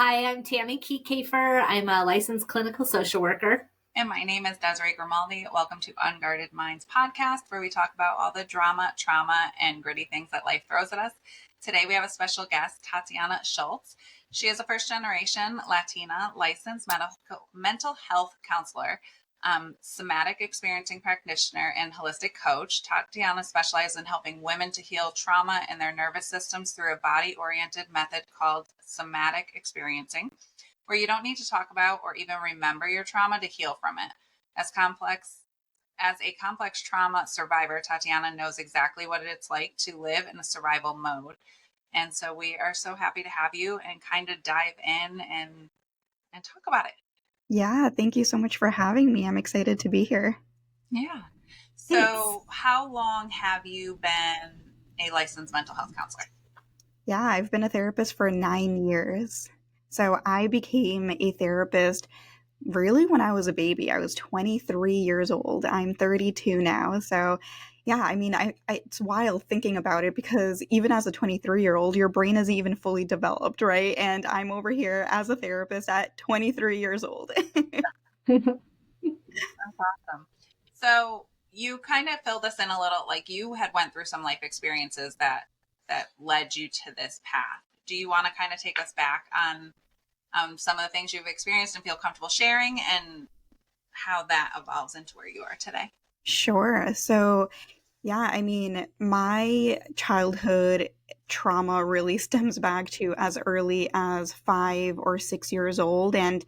Hi, I'm Tammy Kiefer. I'm a licensed clinical social worker. And my name is Desiree Grimaldi. Welcome to Unguarded Minds podcast, where we talk about all the drama, trauma, and gritty things that life throws at us. Today, we have a special guest, Tatiana Szulc. She is a first-generation Latina licensed mental health counselor, somatic experiencing practitioner, and holistic coach. Tatiana specializes in helping women to heal trauma in their nervous systems through a body-oriented method called somatic experiencing, where you don't need to talk about or even remember your trauma to heal from it. As a complex trauma survivor, Tatiana knows exactly what it's like to live in a survival mode. And so we are so happy to have you and kind of dive in and talk about it. Yeah, thank you so much for having me. I'm excited to be here. Yeah. Thanks. So how long have you been a licensed mental health counselor? Yeah, I've been a therapist for 9 years. So I became a therapist really when I was a baby. I was 23 years old. I'm 32 now. So yeah, I mean, it's wild thinking about it because even as a 23-year-old, your brain isn't even fully developed, right? And I'm over here as a therapist at 23 years old. That's awesome. So you kind of filled us in a little, like you had went through some life experiences that led you to this path. Do you want to kind of take us back on some of the things you've experienced and feel comfortable sharing and how that evolves into where you are today? Sure. So yeah, I mean, my childhood trauma really stems back to as early as 5 or 6 years old. And,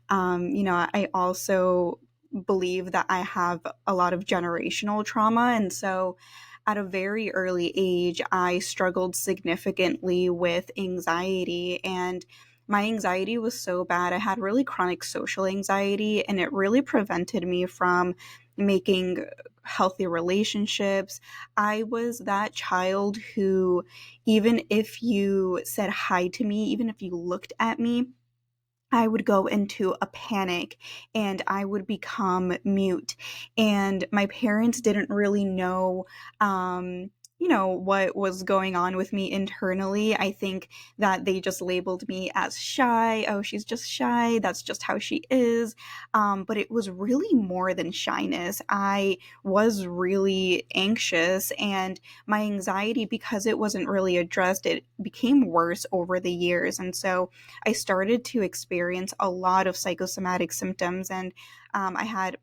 I also believe that I have a lot of generational trauma. And so at a very early age, I struggled significantly with anxiety. And my anxiety was so bad. I had really chronic social anxiety, and it really prevented me from making healthy relationships. I was that child who, even if you said hi to me, even if you looked at me, I would go into a panic and I would become mute. And my parents didn't really know, what was going on with me internally. I think that they just labeled me as shy. Oh, she's just shy. That's just how she is. But it was really more than shyness. I was really anxious, and my anxiety, because it wasn't really addressed, it became worse over the years. And so I started to experience a lot of psychosomatic symptoms, and I had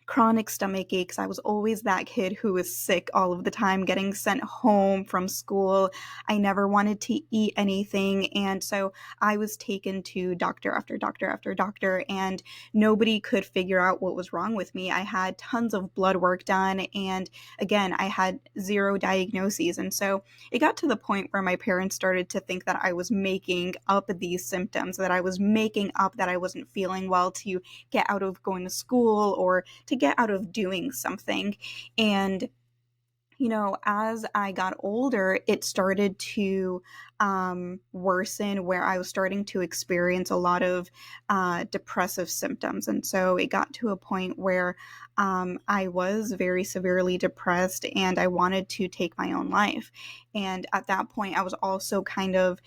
chronic stomach aches. I was always that kid who was sick all of the time, getting sent home from school. I never wanted to eat anything. And so I was taken to doctor after doctor after doctor, and nobody could figure out what was wrong with me. I had tons of blood work done. And again, I had zero diagnoses. And so it got to the point where my parents started to think that I was making up these symptoms, that I was making up that I wasn't feeling well to get out of going to school or to get out of doing something. And as I got older, it started to worsen, where I was starting to experience a lot of depressive symptoms. And so it got to a point where I was very severely depressed and I wanted to take my own life. And at that point, I was also kind of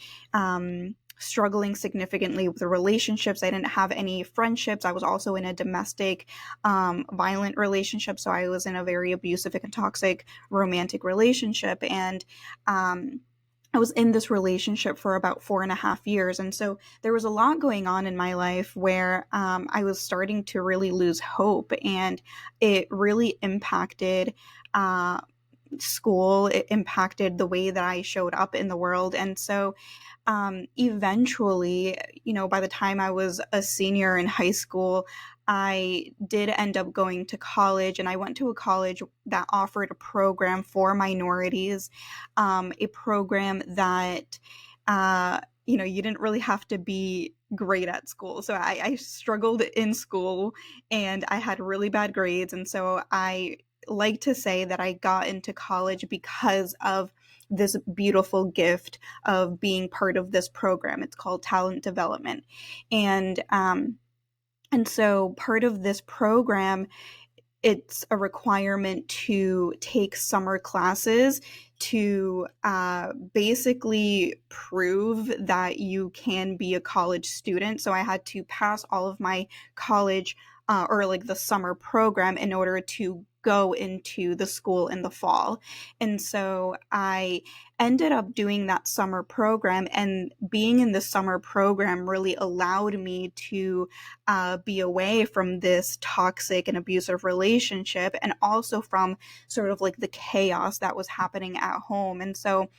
struggling significantly with the relationships. I didn't have any friendships. I was also in a domestic violent relationship. So I was in a very abusive and toxic romantic relationship. And I was in this relationship for about 4.5 years. And so there was a lot going on in my life where I was starting to really lose hope. And it really impacted school. It impacted the way that I showed up in the world. And so eventually, by the time I was a senior in high school, I did end up going to college, and I went to a college that offered a program for minorities, a program that, you didn't really have to be great at school. So I struggled in school and I had really bad grades. And so I like to say that I got into college because of this beautiful gift of being part of this program. It's called talent development. And so part of this program, it's a requirement to take summer classes to basically prove that you can be a college student. So I had to pass all of my college or like the summer program in order to go into the school in the fall. And so I ended up doing that summer program, and being in the summer program really allowed me to be away from this toxic and abusive relationship, and also from sort of like the chaos that was happening at home. And so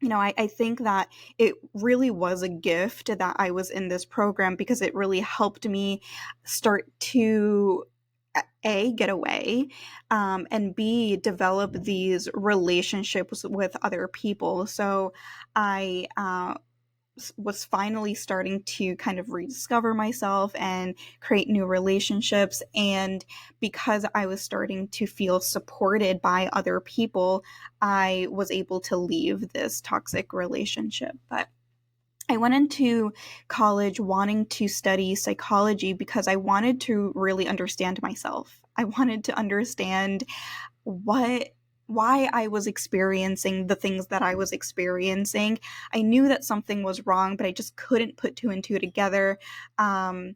I think that it really was a gift that I was in this program, because it really helped me start to A, get away, and B, develop these relationships with other people. So I was finally starting to kind of rediscover myself and create new relationships. And because I was starting to feel supported by other people, I was able to leave this toxic relationship. But I went into college wanting to study psychology because I wanted to really understand myself. I wanted to understand why I was experiencing the things that I was experiencing. I knew that something was wrong, but I just couldn't put two and two together. And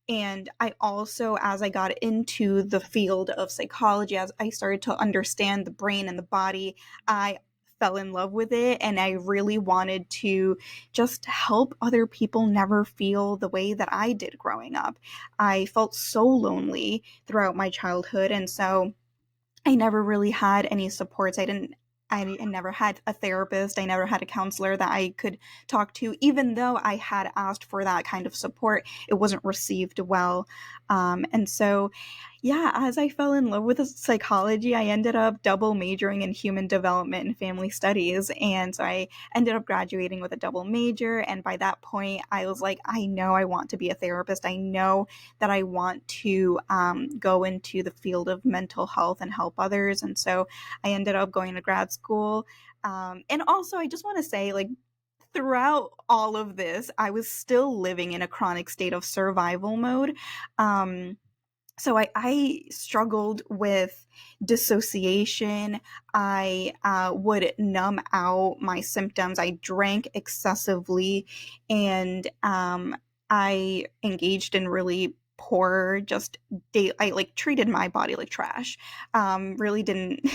I also, as I got into the field of psychology, as I started to understand the brain and the body, I fell in love with it, and I really wanted to just help other people never feel the way that I did growing up. I felt so lonely throughout my childhood, and so I never really had any supports. I never had a therapist. I never had a counselor that I could talk to. Even though I had asked for that kind of support, it wasn't received well. And so, yeah, as I fell in love with psychology, I ended up double majoring in human development and family studies. And so I ended up graduating with a double major. And by that point, I was like, I know I want to be a therapist. I know that I want to go into the field of mental health and help others. And so I ended up going to grad school. And also, I just want to say, like, throughout all of this, I was still living in a chronic state of survival mode. So I struggled with dissociation. I would numb out my symptoms. I drank excessively, and I engaged in really poor I like treated my body like trash. Really didn't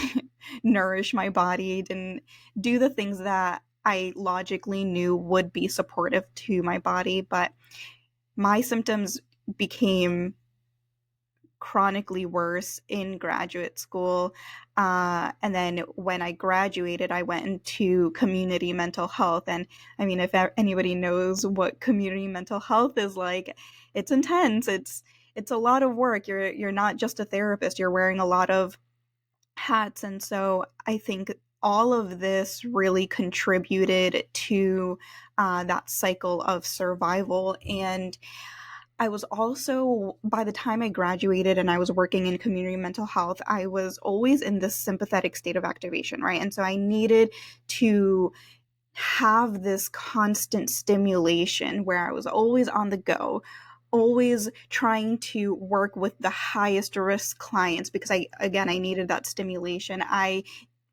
nourish my body, didn't do the things that I logically knew would be supportive to my body. But my symptoms became chronically worse in graduate school. And then when I graduated, I went into community mental health. And I mean, if anybody knows what community mental health is like, it's intense. It's a lot of work. You're not just a therapist. You're wearing a lot of hats. And so I think all of this really contributed to that cycle of survival. And I was also, by the time I graduated and I was working in community mental health, I was always in this sympathetic state of activation, right? And so I needed to have this constant stimulation where I was always on the go, always trying to work with the highest risk clients, because I needed that stimulation. I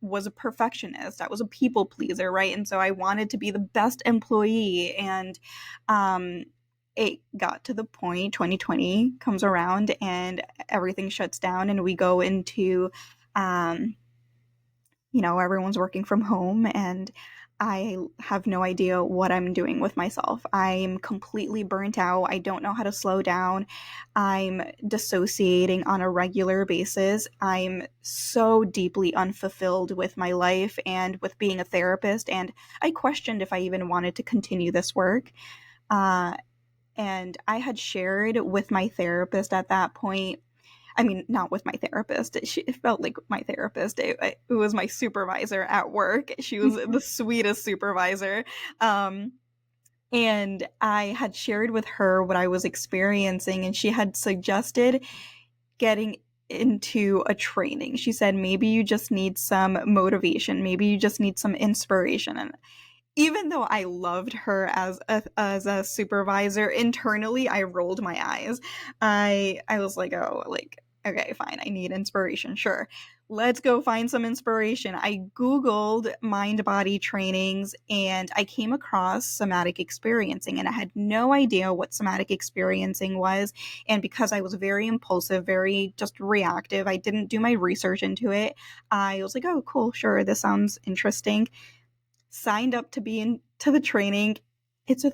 was a perfectionist. I was a people pleaser, right? And so I wanted to be the best employee. And it got to the point 2020 comes around and everything shuts down, and we go into everyone's working from home, and I have no idea what I'm doing with myself. I'm completely burnt out. I don't know how to slow down. I'm dissociating on a regular basis. I'm so deeply unfulfilled with my life and with being a therapist, and I questioned if I even wanted to continue this work. And I had shared with my therapist at that point. I mean, not with my therapist. It felt like my therapist. It was my supervisor at work. She was the sweetest supervisor. And I had shared with her what I was experiencing, and she had suggested getting into a training. She said, maybe you just need some motivation. Maybe you just need some inspiration. And even though I loved her as a supervisor, internally I rolled my eyes. I was like, oh, like, okay, fine, I need inspiration, sure. let's go find some inspiration. I Googled mind-body trainings and I came across somatic experiencing, and I had no idea what somatic experiencing was. And because I was very impulsive, very just reactive, I didn't do my research into it. I was like, oh, cool, sure, this sounds interesting. Signed up to be into the training. It's a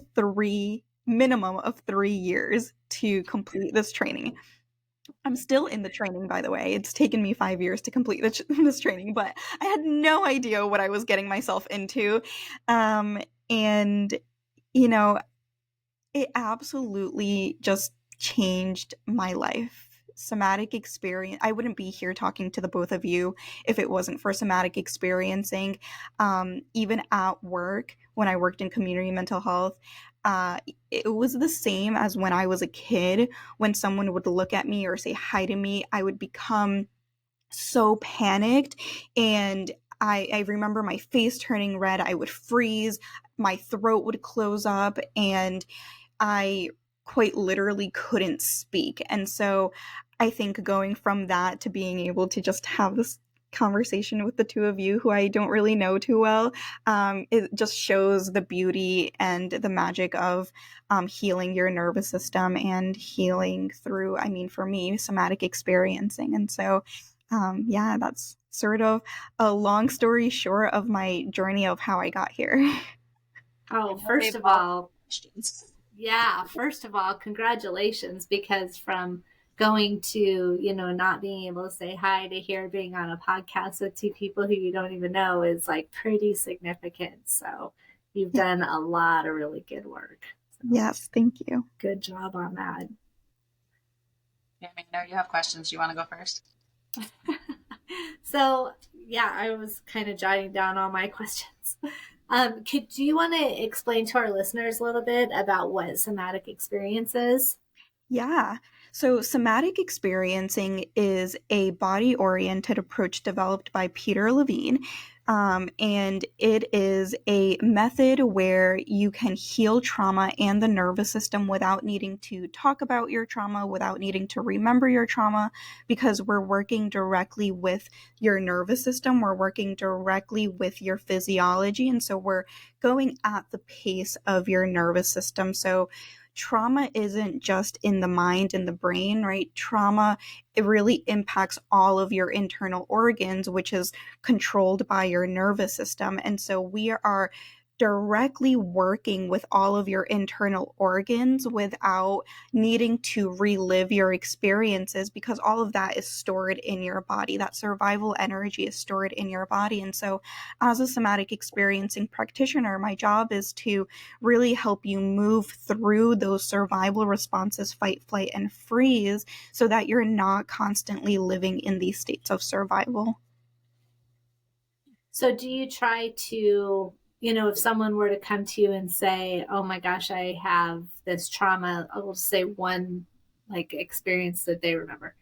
minimum of 3 years to complete this training. I'm still in the training, by the way. It's taken me 5 years to complete this training, but I had no idea what I was getting myself into. And, you know, it absolutely just changed my life. Somatic experience. I wouldn't be here talking to the both of you if it wasn't for somatic experiencing. Even at work, when I worked in community mental health, it was the same as when I was a kid. When someone would look at me or say hi to me, I would become so panicked, and I remember my face turning red. I would freeze, my throat would close up, and I quite literally couldn't speak. And so I think going from that to being able to just have this conversation with the two of you who I don't really know too well, it just shows the beauty and the magic of healing your nervous system and healing through, I mean, for me, somatic experiencing. And so, yeah, that's sort of a long story short of my journey of how I got here. Oh, first of all, congratulations, because from going to, not being able to say hi to here being on a podcast with two people who you don't even know is like pretty significant. So you've done a lot of really good work. So yes, thank you. Good job on that. Yeah, I know you have questions. You want to go first? So, yeah, I was kind of jotting down all my questions. Do you want to explain to our listeners a little bit about what somatic experience is? Yeah. So somatic experiencing is a body-oriented approach developed by Peter Levine. And it is a method where you can heal trauma and the nervous system without needing to talk about your trauma, without needing to remember your trauma, because we're working directly with your nervous system. We're working directly with your physiology. And so we're going at the pace of your nervous system. So trauma isn't just in the mind and the brain, right? Trauma, it really impacts all of your internal organs, which is controlled by your nervous system. And so we are directly working with all of your internal organs without needing to relive your experiences, because all of that is stored in your body. That survival energy is stored in your body. And so as a somatic experiencing practitioner, my job is to really help you move through those survival responses, fight, flight, and freeze, so that you're not constantly living in these states of survival. So do you try to, if someone were to come to you and say, oh my gosh, I have this trauma, I'll just say one experience that they remember.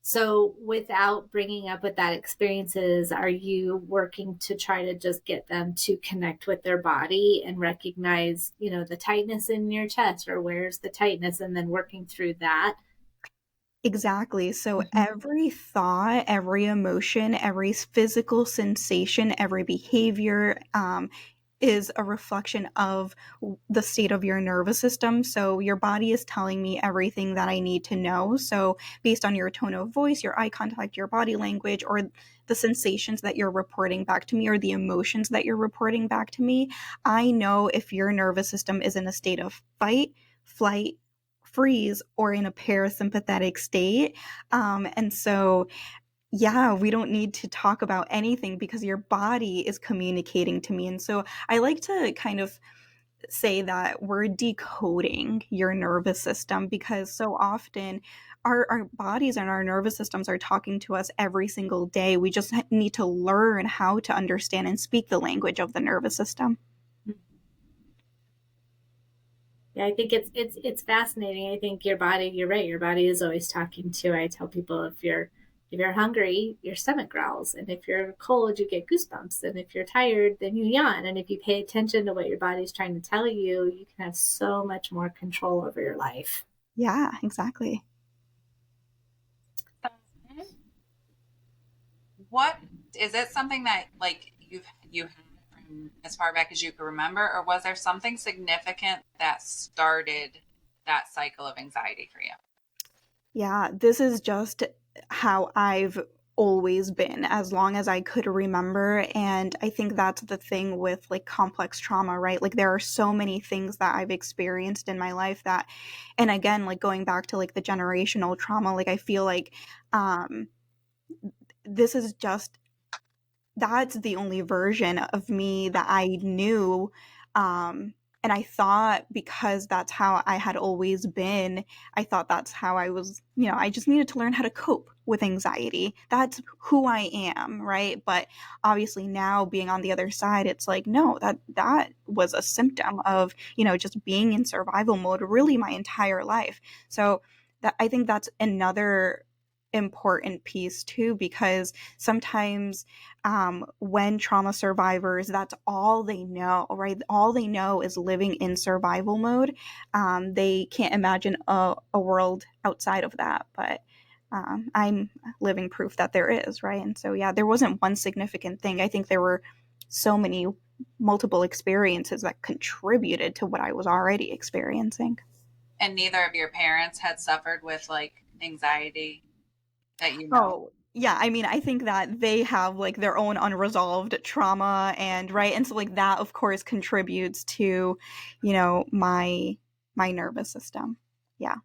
So without bringing up what that experience is, are you working to try to just get them to connect with their body and recognize, the tightness in your chest, or where's the tightness, and then working through that? Exactly. So every thought, every emotion, every physical sensation, every behavior is a reflection of the state of your nervous system. So your body is telling me everything that I need to know. So based on your tone of voice, your eye contact, your body language, or the sensations that you're reporting back to me, or the emotions that you're reporting back to me, I know if your nervous system is in a state of fight, flight, freeze, or in a parasympathetic state. And so, yeah, we don't need to talk about anything because your body is communicating to me. And so I like to kind of say that we're decoding your nervous system, because so often our bodies and our nervous systems are talking to us every single day. We just need to learn how to understand and speak the language of the nervous system. Yeah, I think it's fascinating. I think your body, you're right, your body is always talking to. I tell people, if you're hungry, your stomach growls, and if you're cold, you get goosebumps, and if you're tired, then you yawn. And if you pay attention to what your body's trying to tell you, you can have so much more control over your life. Yeah, exactly. What is it something that like you had from as far back as you can remember, or was there something significant that started that cycle of anxiety for you? Yeah, this is just how I've always been as long as I could remember. And I think that's the thing with like complex trauma, right? Like there are so many things that I've experienced in my life that, and again, like going back to like the generational trauma, like I feel like um this is just that's the only version of me that I knew. And I thought because that's how I had always been, I thought that's how I was, I just needed to learn how to cope with anxiety. That's who I am, right? But obviously now being on the other side, it's like, no, that was a symptom of, just being in survival mode really my entire life. So that I think that's another important piece too, because sometimes when trauma survivors, that's all they know, right? All they know is living in survival mode. They can't imagine a world outside of that. But I'm living proof that there is, right? And so, yeah, there wasn't one significant thing. I think there were so many multiple experiences that contributed to what I was already experiencing. And neither of your parents had suffered with like anxiety that you know. Oh, yeah. I mean, I think that they have like their own unresolved trauma and right. And so like that of course contributes to, my nervous system. Yeah.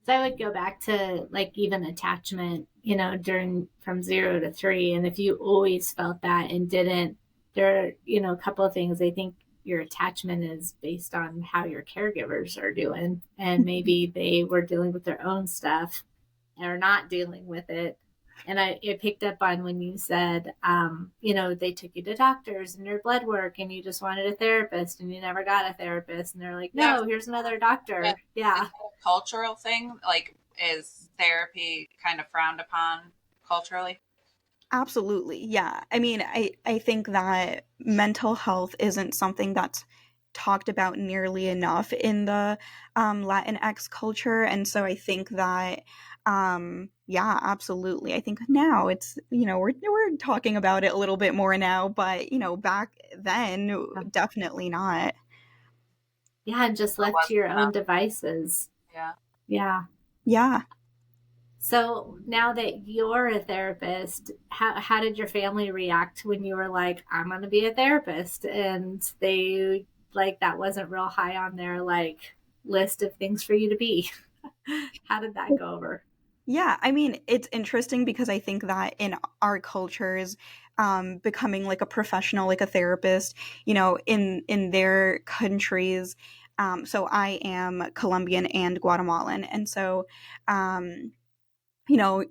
So I would go back to like even attachment, during from 0 to 3. And if you always felt that and didn't, there are, a couple of things. I think your attachment is based on how your caregivers are doing. And maybe they were dealing with their own stuff or not dealing with it. And it picked up on when you said, they took you to doctors and your blood work and you just wanted a therapist and you never got a therapist. And they're like, Yeah. no, here's another doctor. Yeah. Is that a cultural thing? Like, is therapy kind of frowned upon culturally? Absolutely. Yeah. I mean, I think that mental health isn't something that's talked about nearly enough in the Latinx culture. And so I think that, yeah, absolutely. I think now it's, we're talking about it a little bit more now, but, back then, definitely not. Yeah, and just left to your own devices. Yeah. Yeah. Yeah. So now that you're a therapist, how did your family react when you were like, I'm going to be a therapist? And they, like, that wasn't real high on their, like, list of things for you to be. How did that go over? Yeah, I mean, it's interesting because I think that in our cultures, becoming like a professional, like a therapist, in their countries, so I am Colombian and Guatemalan, and so, you know,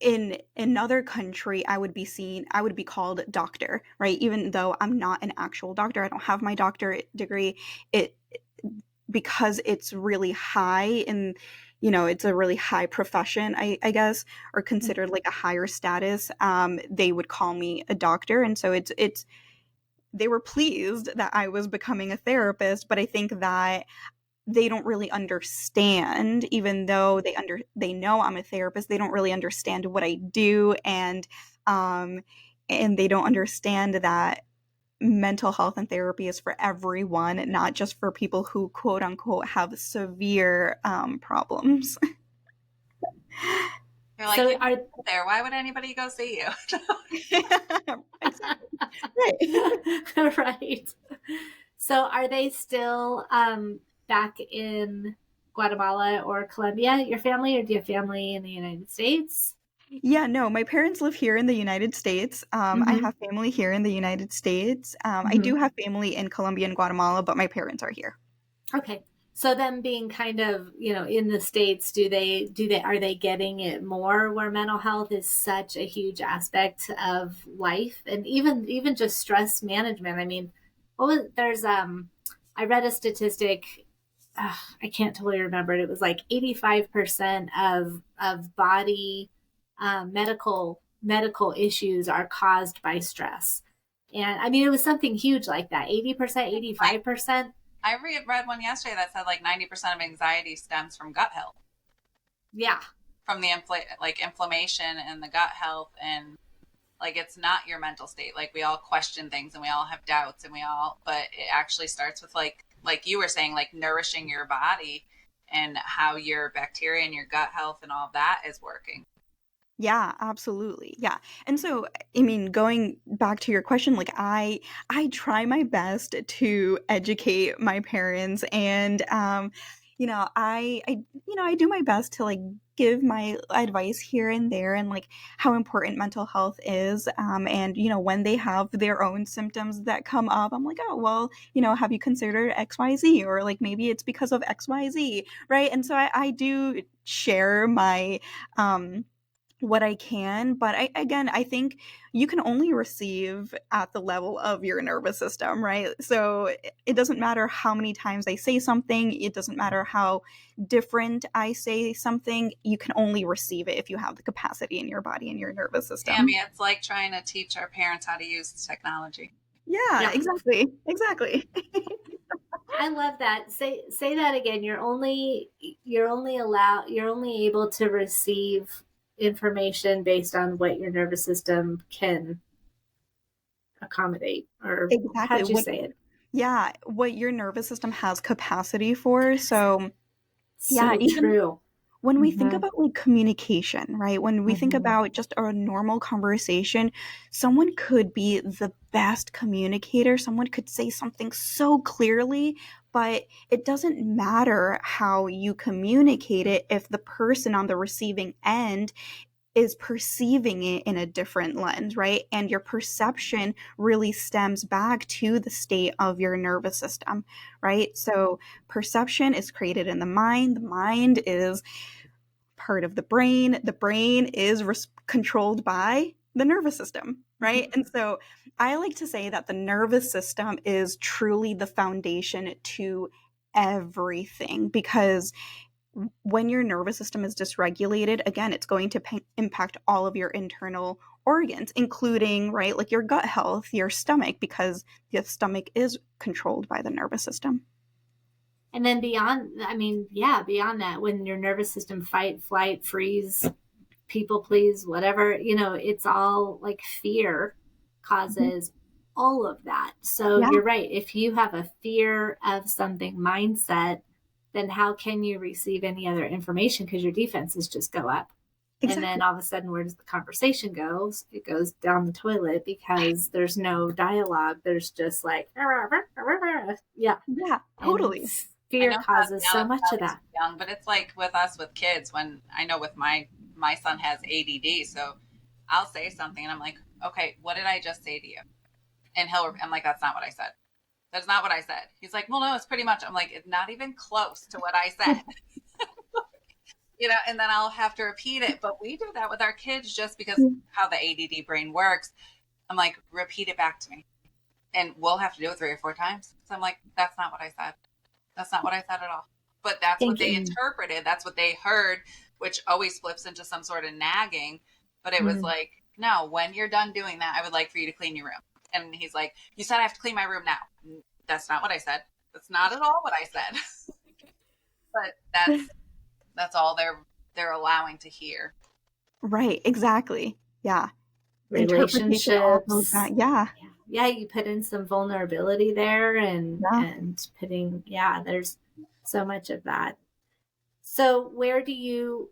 in another country, I would be called doctor, right? Even though I'm not an actual doctor, I don't have my doctorate degree. It because it's really high in it's a really high profession, I guess, or considered like a higher status. They would call me a doctor, and so it's they were pleased that I was becoming a therapist, but I think that they don't really understand, even though they know I'm a therapist, they don't really understand what I do, and they don't understand that mental health and therapy is for everyone, not just for people who quote unquote have severe problems. You're like, So are there? Why would anybody go see you? right. Right. So are they still back in Guatemala or Colombia, your family, or do you have family in the United States? Yeah, no, my parents live here in the United States. I have family here in the United States. I do have family in Colombia and Guatemala, but my parents are here. Okay. So them being kind of, in the States, are they getting it more where mental health is such a huge aspect of life and even just stress management? I mean, I read a statistic, I can't totally remember it. It was like 85% of body medical issues are caused by stress. And I mean, it was something huge like that, 80%, 85%. I read one yesterday that said like 90% of anxiety stems from gut health. Yeah. From the inflammation and the gut health. And Like, it's not your mental state. Like, we all question things and we all have doubts but it actually starts with like you were saying, like nourishing your body and how your bacteria and your gut health and all of that is working. Yeah, absolutely. Yeah. And so, I mean, going back to your question, like I try my best to educate my parents, and I do my best to like give my advice here and there, and like how important mental health is, and when they have their own symptoms that come up, I'm like, oh well, have you considered XYZ, or like maybe it's because of XYZ, right? And so I do share my what I can, but I think you can only receive at the level of your nervous system, right? So it doesn't matter how many times I say something, it doesn't matter how different I say something, you can only receive it if you have the capacity in your body and your nervous Tammy, system. it's like trying to teach our parents how to use technology. Yeah, Yeah. exactly. I love that. Say that again. You're only able to receive information based on what your nervous system can accommodate, or Exactly. how'd you say it? Yeah, what your nervous system has capacity for. So yeah, So even true. when we think Mm-hmm. about like communication, right? When we think Mm-hmm. about just a normal conversation, someone could be the best communicator. Someone could say something so clearly, but it doesn't matter how you communicate it if the person on the receiving end is perceiving it in a different lens, right? And your perception really stems back to the state of your nervous system, right? So perception is created in the mind. The mind is part of the brain. The brain is controlled by the nervous system, right? And so I like to say that the nervous system is truly the foundation to everything, because when your nervous system is dysregulated, again, it's going to impact all of your internal organs, including, right, like your gut health, your stomach, because the stomach is controlled by the nervous system. And then beyond that, when your nervous system fight, flight, freeze, people please, whatever, it's all like fear Mhm. causes all of that. So Yeah, you're right. If you have a fear of something mindset, then how can you receive any other information? Because your defenses just go up. And then exactly. all of a sudden, where does the conversation go? It goes down the toilet because there's no dialogue. There's just like, yeah. Yeah, And totally. I fear know causes so Tatiana's much of probably that. too young, but it's like with us with kids. When I know with my son has ADD, so I'll say something and I'm like, okay, what did I just say to you? And I'm like, that's not what I said. That's not what I said. He's like, well, no, it's pretty much. I'm like, it's not even close to what I said. And then I'll have to repeat it. But we do that with our kids just because how the ADD brain works. I'm like, repeat it back to me. And we'll have to do it 3 or 4 times. So I'm like, that's not what I said. That's not what I said at all. But that's what Thank they you. interpreted. That's what they heard, which always flips into some sort of nagging. But it was Mm. like, no, when you're done doing that, I would like for you to clean your room. And he's like, you said I have to clean my room now. That's not what I said. That's not at all what I said. But that's all they're allowing to hear. Right, exactly. Yeah. Interpretation, all of Relationships. that. Yeah. Yeah, you put in some vulnerability there, and Yeah. there's so much of that. So where do you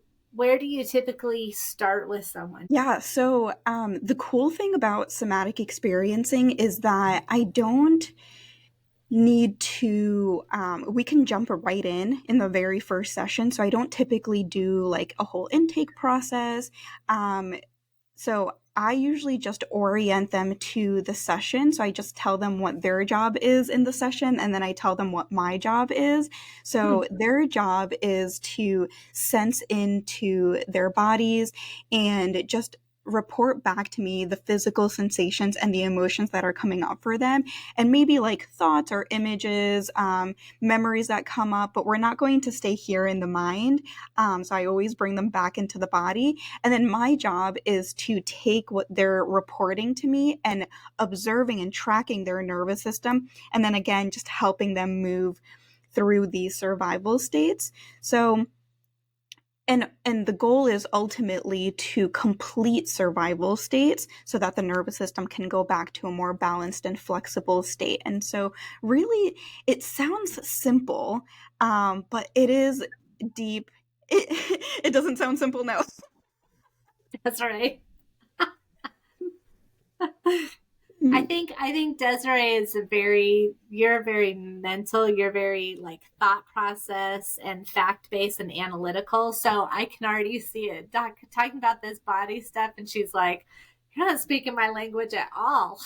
typically start with someone? Yeah. So the cool thing about somatic experiencing is that I don't need to we can jump right in the very first session, so I don't typically do like a whole intake process. So I usually just orient them to the session. So I just tell them what their job is in the session, and then I tell them what my job is. Hmm. So their job is to sense into their bodies and just report back to me the physical sensations and the emotions that are coming up for them, and maybe like thoughts or images, memories that come up, but we're not going to stay here in the mind. So I always bring them back into the body, and then my job is to take what they're reporting to me and observing and tracking their nervous system. And then again, just helping them move through these survival states. So And the goal is ultimately to complete survival states so that the nervous system can go back to a more balanced and flexible state. And so really it sounds simple, but it is deep. It doesn't sound simple now. That's right. I think Desiree is you're very mental, you're very like thought process and fact based and analytical. So I can already see it. Doc talking about this body stuff, and she's like, "You're not speaking my language at all."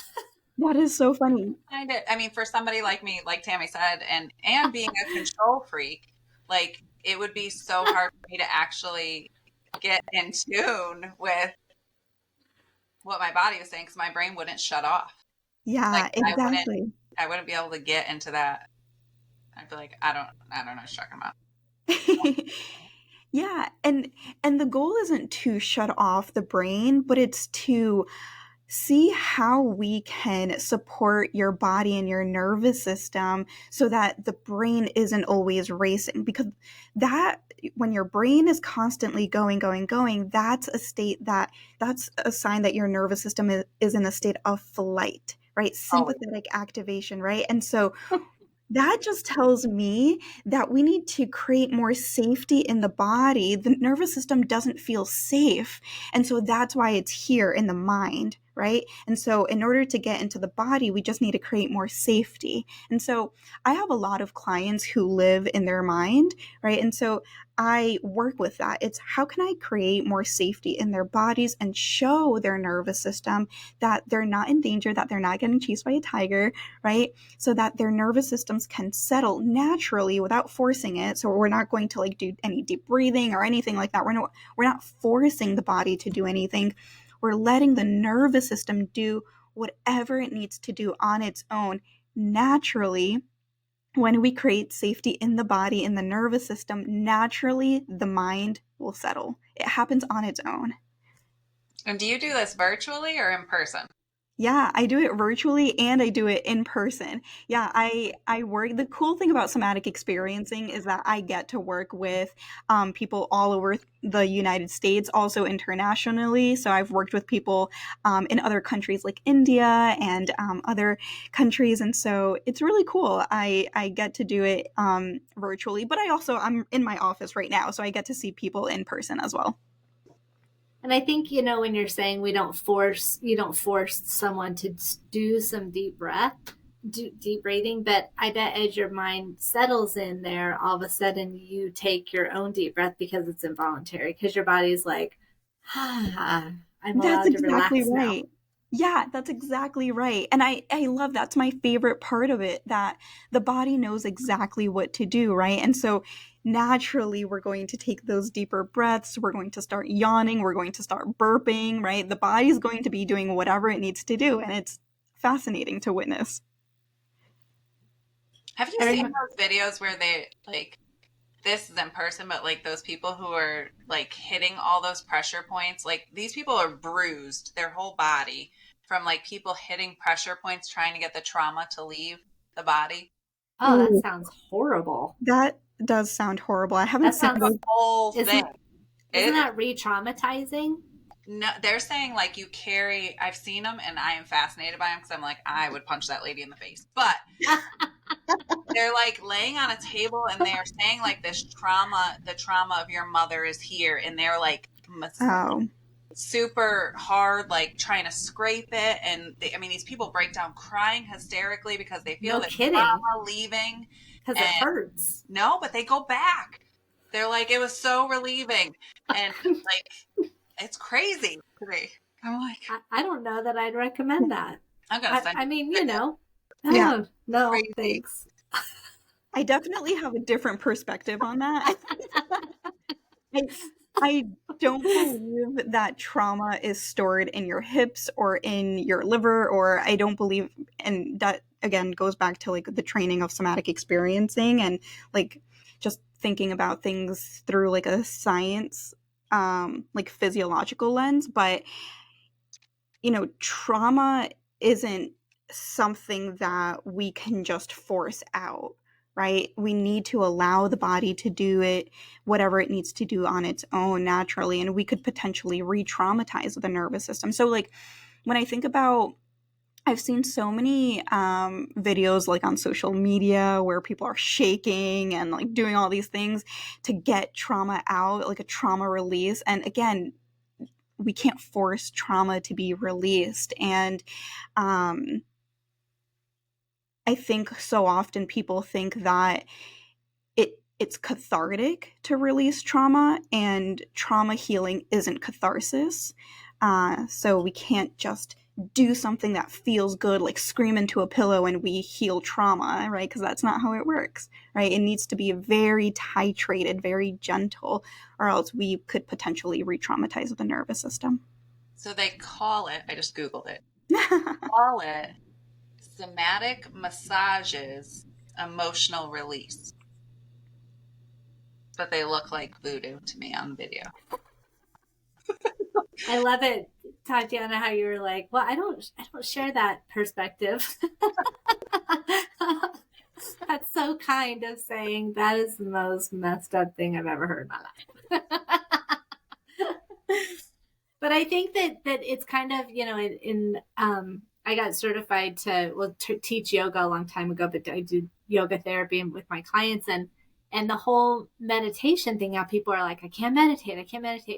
That is so funny. I mean, for somebody like me, like Tammy said, and being a control freak, like it would be so hard for me to actually get in tune with what my body was saying because my brain wouldn't shut off. Yeah, Like exactly. I wouldn't be able to get into that. I'd be like, I don't know what you're talking about. Yeah, and the goal isn't to shut off the brain, but it's to see how we can support your body and your nervous system so that the brain isn't always racing, because that when your brain is constantly going, that's a sign that your nervous system is in a state of flight, right? Sympathetic activation, right? And so that just tells me that we need to create more safety in the body. The nervous system doesn't feel safe. And so that's why it's here in the mind, right? And so in order to get into the body, we just need to create more safety. And so I have a lot of clients who live in their mind, right? And so I work with that. It's how can I create more safety in their bodies and show their nervous system that they're not in danger, that they're not getting chased by a tiger, right? So that their nervous systems can settle naturally without forcing it. So we're not going to like do any deep breathing or anything like that. We're not forcing the body to do anything. We're letting the nervous system do whatever it needs to do on its own naturally. When we create safety in the body, in the nervous system, naturally the mind will settle. It happens on its own. And do you do this virtually or in person? Yeah, I do it virtually and I do it in person. Yeah, I work. The cool thing about somatic experiencing is that I get to work with people all over the United States, also internationally. So I've worked with people in other countries like India and other countries, and so it's really cool. I get to do it virtually, but I'm in my office right now, so I get to see people in person as well. And I think, when you're saying you don't force someone to do some deep breathing, but I bet as your mind settles in there, all of a sudden you take your own deep breath because it's involuntary, because your body's like, I'm That's allowed to relax exactly now. right. Yeah, that's exactly right. And I love that's my favorite part of it, that the body knows exactly what to do, right? And so naturally we're going to take those deeper breaths, we're going to start yawning, we're going to start burping, right? The body's going to be doing whatever it needs to do, and it's fascinating to witness. Have you seen those videos where they like, this is in person, but like those people who are like hitting all those pressure points, like these people are bruised, their whole body, from like people hitting pressure points trying to get the trauma to leave the body? Oh, that Ooh, sounds horrible. that does sound horrible. I haven't That seen sounds, those. The whole thing. Isn't that re-traumatizing? No, they're saying like you carry, I've seen them and I am fascinated by them because I'm like, I would punch that lady in the face. But they're like laying on a table and they're saying like the trauma of your mother is here. And they're like Oh, super hard, like trying to scrape it. And I mean, these people break down crying hysterically because they feel No the kidding. trauma leaving. Because it hurts. No, but they go back. They're like, it was so relieving. And like, it's crazy to me. I'm like, I don't know that I'd recommend that. I'm going to send I mean, yeah. no, Crazy. thanks. I definitely have a different perspective on that. I don't believe that trauma is stored in your hips or in your liver, or I don't believe, and that again goes back to like the training of somatic experiencing and like just thinking about things through like a science, like physiological lens. But trauma isn't something that we can just force out, right? We need to allow the body to do it, whatever it needs to do on its own naturally. And we could potentially re-traumatize the nervous system. So like when I think about, I've seen so many videos like on social media where people are shaking and like doing all these things to get trauma out, like a trauma release. And again, we can't force trauma to be released. And I think so often people think that it's cathartic to release trauma, and trauma healing isn't catharsis. So we can't just do something that feels good, like scream into a pillow and we heal trauma, right? Because that's not how it works, right? It needs to be very titrated, very gentle, or else we could potentially re-traumatize the nervous system. So they call it, I just Googled it, call it somatic massages emotional release. But they look like voodoo to me on video. I love it, Tatiana, how you were like, well, I don't share that perspective. That's so kind of saying that is the most messed up thing I've ever heard in my life. But I think that it's kind of, you know, I got certified to teach yoga a long time ago, but I do yoga therapy with my clients, and the whole meditation thing. Now people are like, I can't meditate.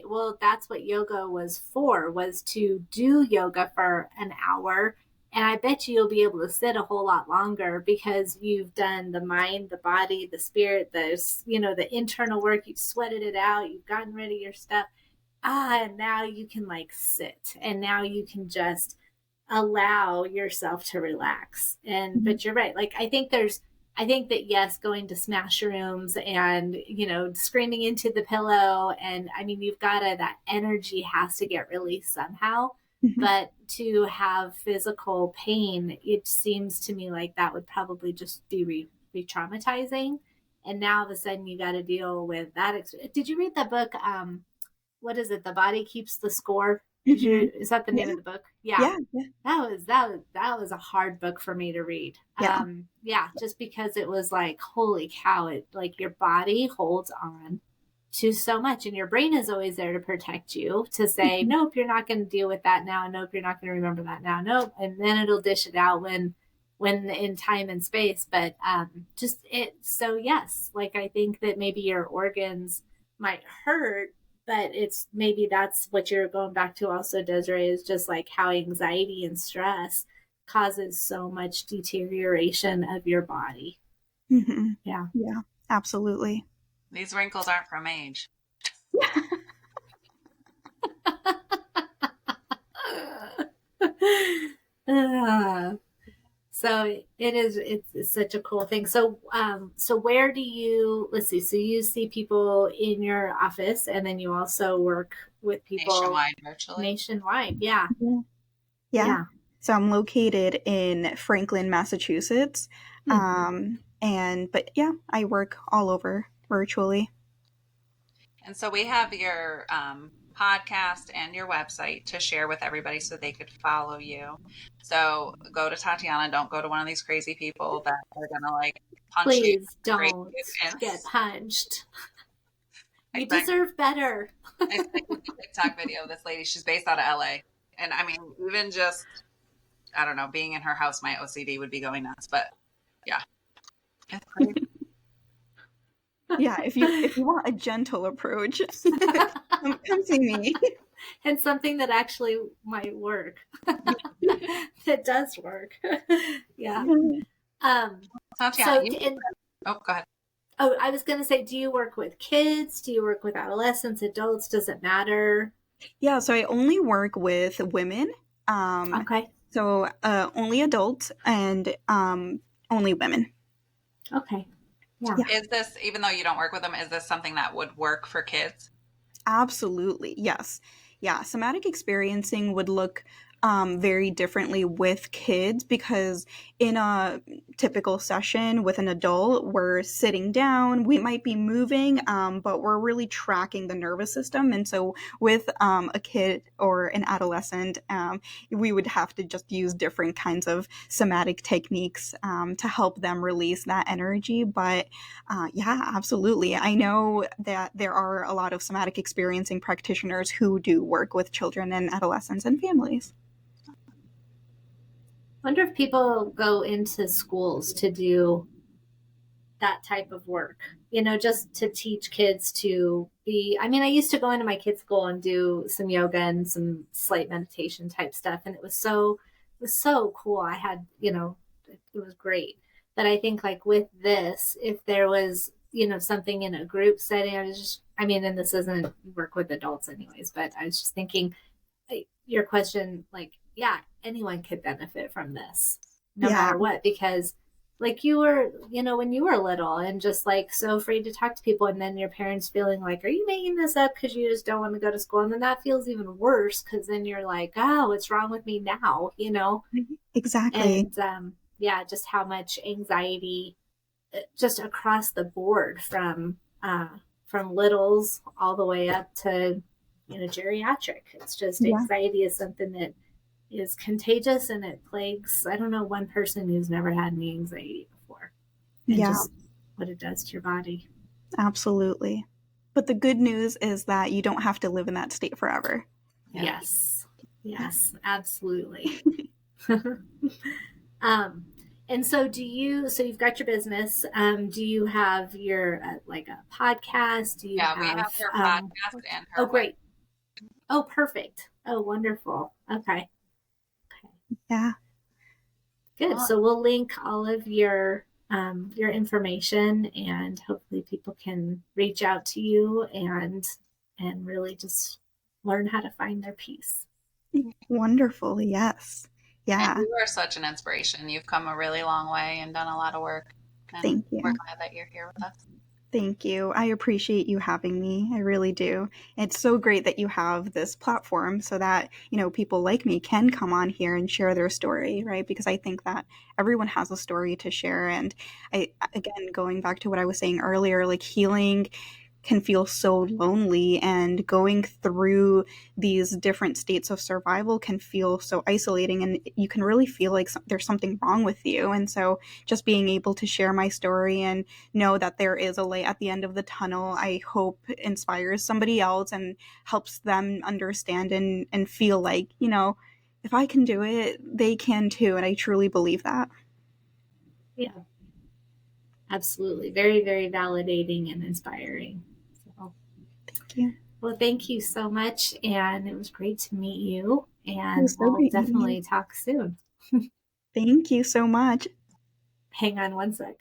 Well, that's what yoga was for, was to do yoga for an hour. And I bet you'll be able to sit a whole lot longer because you've done the mind, the body, the spirit, the internal work. You've sweated it out. You've gotten rid of your stuff. And now you can like sit, and now you can just allow yourself to relax. And, but you're right. Like, I think that, yes, going to smash rooms and, you know, screaming into the pillow. And I mean, that energy has to get released somehow, but to have physical pain, it seems to me like that would probably just be re-traumatizing. And now all of a sudden you got to deal with that. Did you read the book? What is it? The Body Keeps the Score. Is that the name of the book? Yeah. That was a hard book for me to read. Just because it was like, holy cow, it like your body holds on to so much, and your brain is always there to protect you, to say, nope, you're not going to deal with that now. Nope, you're not going to remember that now. Nope. And then it'll dish it out when in time and space. But so yes, like I think that maybe your organs might hurt, but it's maybe that's what you're going back to also, Desiree, is just like how anxiety and stress causes so much deterioration of your body. Yeah, absolutely. These wrinkles aren't from age. So it's such a cool thing. So where do you, let's see, so you see people in your office, and then you also work with people nationwide, virtually. Nationwide. Yeah. So I'm located in Franklin, Massachusetts. But yeah, I work all over virtually. And so we have your podcast and your website to share with everybody so they could follow you. So go to Tatiana. Don't go to one of these crazy people that are going to like punch you. Please don't get punched. You deserve better. I think a TikTok video of this lady. She's based out of LA. And I mean, even just, I don't know, being in her house, my OCD would be going nuts. But yeah. It's crazy. Yeah, if you want a gentle approach, come see me. And something that actually might work. That does work. Yeah. Oh, go ahead. Oh, I was going to say, do you work with kids? Do you work with adolescents, adults? Does it matter? Yeah, so I only work with women. Okay. So only adults and only women. Okay. Yeah. Is this, even though you don't work with them, is this something that would work for kids? Absolutely. Yes. Yeah. Somatic experiencing would look very differently with kids, because in a typical session with an adult, we're sitting down, we might be moving, but we're really tracking the nervous system. And so with a kid or an adolescent, we would have to just use different kinds of somatic techniques to help them release that energy. But yeah, absolutely. I know that there are a lot of somatic experiencing practitioners who do work with children and adolescents and families. Wonder if people go into schools to do that type of work, just to teach kids to be. I mean, I used to go into my kids' school and do some yoga and some slight meditation type stuff, and it was so cool. I had, it was great. But I think like with this, if there was, something in a group setting, and this doesn't work with adults anyways, but I was just thinking, your question, like, yeah, anyone could benefit from this, no matter what, because like you were, when you were little and just like so afraid to talk to people, and then your parents feeling like, are you making this up because you just don't want to go to school? And then that feels even worse because then you're like, oh, what's wrong with me now? Exactly. And yeah, just how much anxiety just across the board from littles all the way up to geriatric. It's just anxiety is something that is contagious, and it plagues, I don't know one person who's never had any anxiety before, and just what it does to your body. Absolutely. But the good news is that you don't have to live in that state forever. Yes, absolutely. And so so you've got your business. Do you have your like a podcast? Do you we have her podcast and her. Oh, great. Oh, perfect. Oh, wonderful. Okay. Yeah. Good. So we'll link all of your information, and hopefully people can reach out to you and really just learn how to find their peace. Wonderful. Yes. Yeah. And you are such an inspiration. You've come a really long way and done a lot of work. And thank you. We're glad that you're here with us. Thank you. I appreciate you having me. I really do. It's so great that you have this platform so that, people like me can come on here and share their story, right? Because I think that everyone has a story to share. And again, going back to what I was saying earlier, like healing can feel so lonely, and going through these different states of survival can feel so isolating, and you can really feel like there's something wrong with you. And so just being able to share my story and know that there is a light at the end of the tunnel, I hope inspires somebody else and helps them understand and feel like, if I can do it, they can too. And I truly believe that. Yeah, absolutely. Very, very validating and inspiring. Thank you. Well, thank you so much. And it was great to meet you. And we'll definitely talk soon. Thank you so much. Hang on one sec.